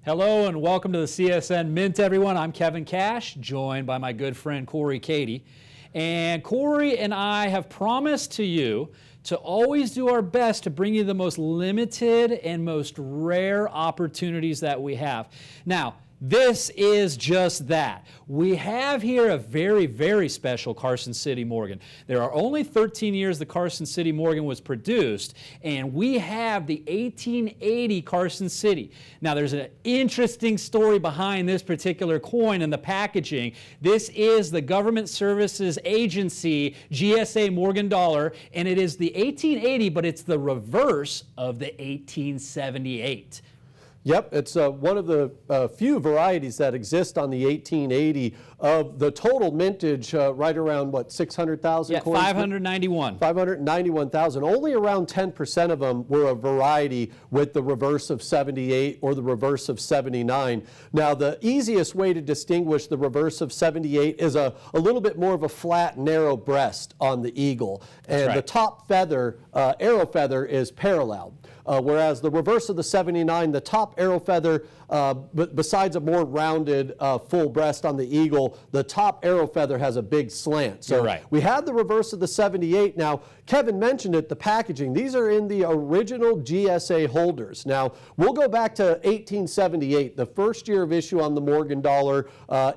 Hello and welcome to the CSN Mint, everyone. I'm Kevin Cash, joined by my good friend Corey Cady. And Corey and I have promised to you to always do our best to bring you the most limited and most rare opportunities that we have. Now, this is just that. We have here a very, very special Carson City Morgan. There are only 13 years the Carson City Morgan was produced, and we have the 1880 Carson City. Now, there's an interesting story behind this particular coin and the packaging. This is the Government Services Agency GSA Morgan dollar, and it is the 1880, but it's the reverse of the 1878. Yep, it's one of the few varieties that exist on the 1880 of the total mintage, right around, what, 600,000 coins? 591. 591,000. Only around 10% of them were a variety with the reverse of 78 or the reverse of 79. Now, the easiest way to distinguish the reverse of 78 is a little bit more of a flat, narrow breast on the eagle. And right. The top feather, arrow feather, is parallel. Whereas the reverse of the 79, the top arrow feather, besides a more rounded full breast on the eagle, the top arrow feather has a big slant. So right. We had the reverse of the 78. Now, Kevin mentioned it, the packaging. These are in the original GSA holders. Now, we'll go back to 1878, the first year of issue on the Morgan dollar,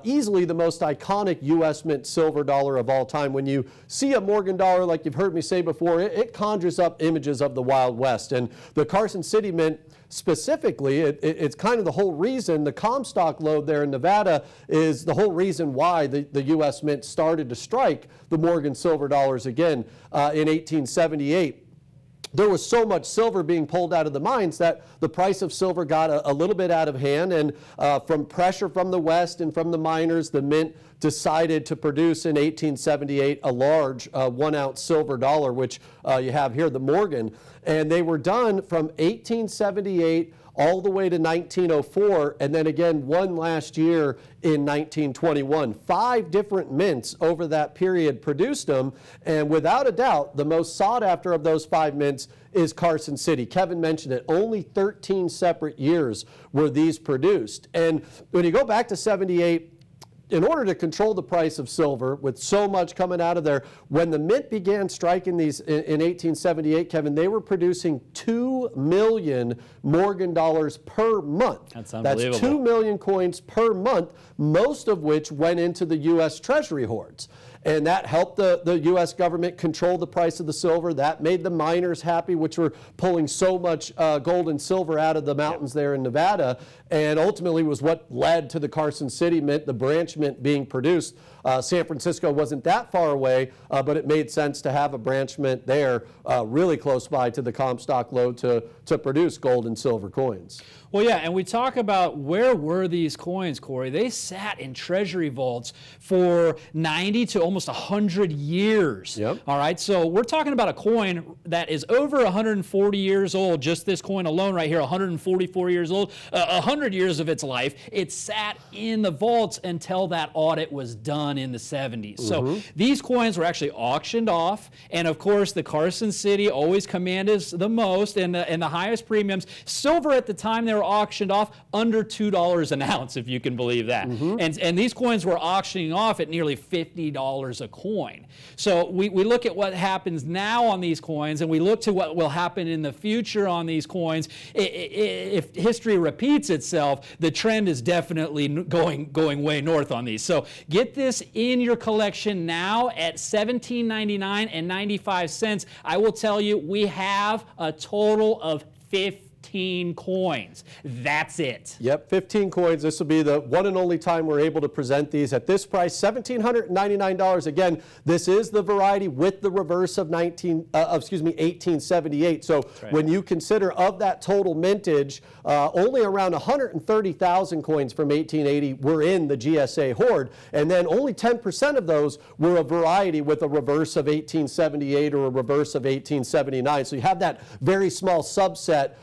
easily the most iconic U.S. Mint silver dollar of all time. When you see a Morgan dollar, like you've heard me say before, it conjures up images of the Wild West. And the Carson City Mint specifically, it's kind of the whole reason, the Comstock lode there in Nevada is the whole reason why the U.S. Mint started to strike the Morgan silver dollars again in 1878. There was so much silver being pulled out of the mines that the price of silver got a little bit out of hand, and from pressure from the West and from the miners, the Mint decided to produce in 1878 a large 1-ounce silver dollar, which you have here, the Morgan. And they were done from 1878 all the way to 1904, and then again one last year in 1921. 5 different mints over that period produced them, and without a doubt, the most sought after of those 5 mints is Carson City. Kevin mentioned it, only 13 separate years were these produced. And when you go back to 78, in order to control the price of silver, with so much coming out of there, when the Mint began striking these in 1878, Kevin, they were producing 2 million Morgan dollars per month. That's unbelievable. That's 2 million coins per month, most of which went into the U.S. Treasury hoards. And that helped the U.S. government control the price of the silver. That made the miners happy, which were pulling so much gold and silver out of the mountains there in Nevada, and ultimately was what led to the Carson City Mint, the branch mint being produced. San Francisco wasn't that far away, but it made sense to have a branch mint there really close by to the Comstock lode to produce gold and silver coins. Well, yeah, and we talk about where were these coins, Corey. They sat in treasury vaults for 90 to almost 100 years. Yep. All right, so we're talking about a coin that is over 140 years old. Just this coin alone right here, 144 years old, 100 years of its life. It sat in the vaults until that audit was done in the 70s. So these coins were actually auctioned off, and of course the Carson City always commanded the most and the highest premiums. Silver at the time they were auctioned off under $2 an ounce, if you can believe that. And these coins were auctioning off at nearly $50 a coin. So we look at what happens now on these coins, and we look to what will happen in the future on these coins. If history repeats itself, the trend is definitely going way north on these. So get this in your collection now at $17.99 and 95 cents. I will tell you, we have a total of 15 coins. That's it. Yep, 15 coins. This will be the one and only time we're able to present these at this price, $1,799. Again, this is the variety with the reverse of 1878. So right. When you consider of that total mintage, only around 130,000 coins from 1880 were in the GSA hoard, and then only 10% of those were a variety with a reverse of 1878 or a reverse of 1879. So you have that very small subset.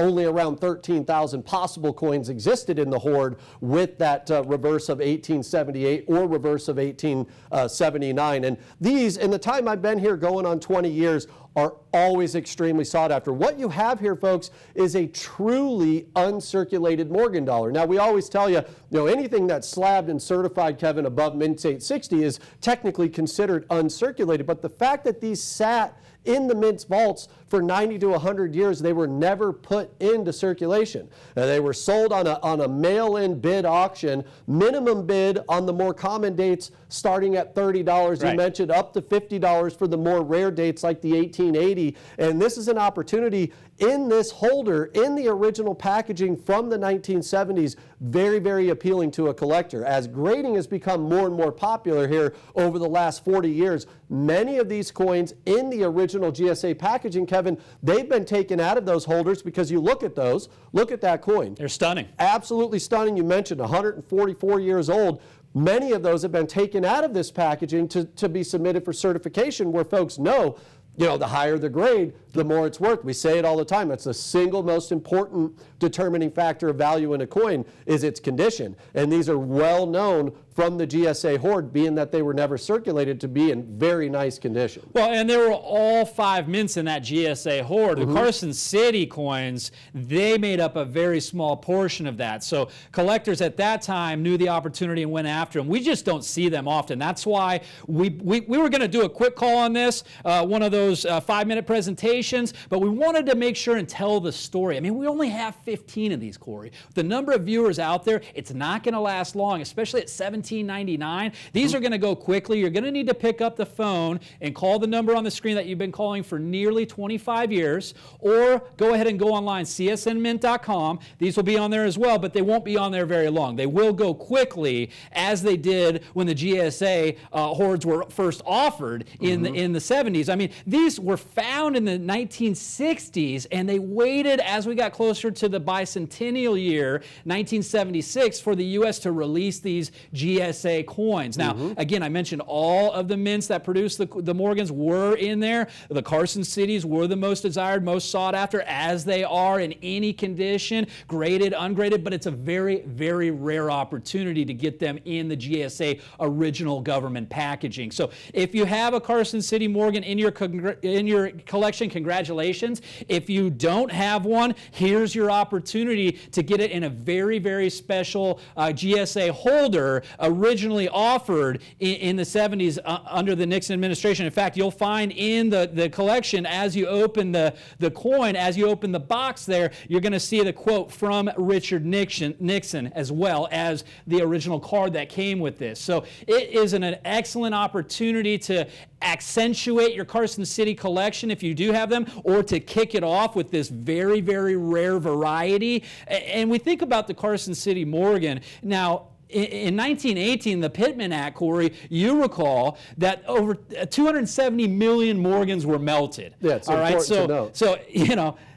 Only around 13,000 possible coins existed in the hoard with that reverse of 1878 or reverse of 1879. And these, in the time I've been here going on 20 years, are always extremely sought after. What you have here, folks, is a truly uncirculated Morgan dollar. Now, we always tell you, anything that's slabbed and certified, Kevin, above Mint 860 is technically considered uncirculated, but the fact that these sat in the Mint's vaults for 90 to 100 years, they were never put into circulation. They were sold on a mail-in bid auction, minimum bid on the more common dates starting at $30. Right. You mentioned up to $50 for the more rare dates like the 1880. And this is an opportunity in this holder, in the original packaging from the 1970s, very, very appealing to a collector. As grading has become more and more popular here over the last 40 years, many of these coins in the original GSA packaging, Kevin, they've been taken out of those holders because you look at those, look at that coin. They're stunning. Absolutely stunning. You mentioned 144 years old. Many of those have been taken out of this packaging to be submitted for certification, where folks know, the higher the grade, the more it's worth. We say it all the time. It's the single most important determining factor of value in a coin is its condition. And these are well known from the GSA hoard, being that they were never circulated, to be in very nice condition. Well, and there were all 5 mints in that GSA hoard. The Carson City coins, they made up a very small portion of that. So collectors at that time knew the opportunity and went after them. We just don't see them often. That's why we were going to do a quick call on this, one of those 5-minute presentations, but we wanted to make sure and tell the story. I mean, we only have 15 of these, Corey. The number of viewers out there, it's not going to last long, especially at $17.99. These are going to go quickly. You're going to need to pick up the phone and call the number on the screen that you've been calling for nearly 25 years, or go ahead and go online, csnmint.com. These will be on there as well, but they won't be on there very long. They will go quickly, as they did when the GSA hoards were first offered in the 70s. I mean, these were found in the 1960s, and they waited as we got closer to the bicentennial year, 1976, for the U.S. to release these GSA coins. Now, again, I mentioned all of the mints that produced the Morgans were in there. The Carson Cities were the most desired, most sought after, as they are in any condition, graded, ungraded, but it's a very, very rare opportunity to get them in the GSA original government packaging. So if you have a Carson City Morgan in your collection, congratulations. If you don't have one, here's your opportunity to get it in a very, very special GSA holder originally offered in the 70s under the Nixon administration. In fact, you'll find in the collection, as you open the coin, as you open the box there, you're going to see the quote from Richard Nixon, as well as the original card that came with this. So it is an excellent opportunity to accentuate your Carson City collection if you do have them, or to kick it off with this very, very rare variety. And we think about the Carson City Morgan. Now, in 1918, the Pittman Act, Corey, you recall that over 270 million Morgans were melted. Yeah, it's important to know. So,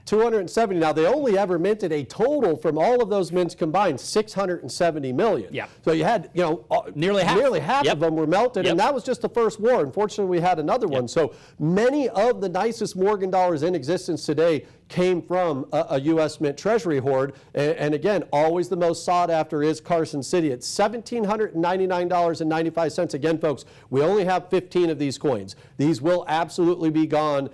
270. Now, they only ever minted a total from all of those mints combined, 670 million. Yeah. So you had, nearly half of them were melted, and that was just the first war. Unfortunately, we had another one. So many of the nicest Morgan dollars in existence today came from a U.S. Mint Treasury hoard. And again, always the most sought after is Carson City. It's $1,799.95. Again, folks, we only have 15 of these coins. These will absolutely be gone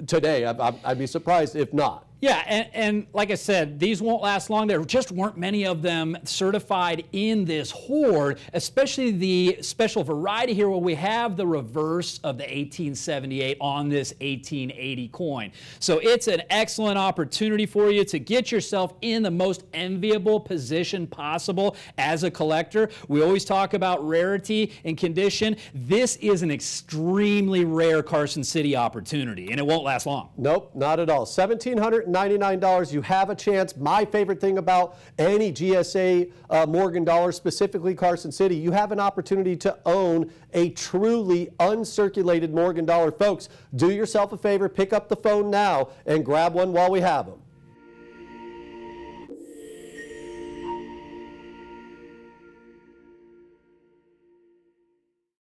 today. I'd be surprised if not. Yeah, and like I said, these won't last long. There just weren't many of them certified in this hoard, especially the special variety here where we have the reverse of the 1878 on this 1880 coin. So it's an excellent opportunity for you to get yourself in the most enviable position possible as a collector. We always talk about rarity and condition. This is an extremely rare Carson City opportunity, and it won't last long. Nope, not at all. $1,799. You have a chance. My favorite thing about any GSA Morgan dollar, specifically Carson City, you have an opportunity to own a truly uncirculated Morgan dollar. Folks, do yourself a favor, pick up the phone now and grab one while we have them.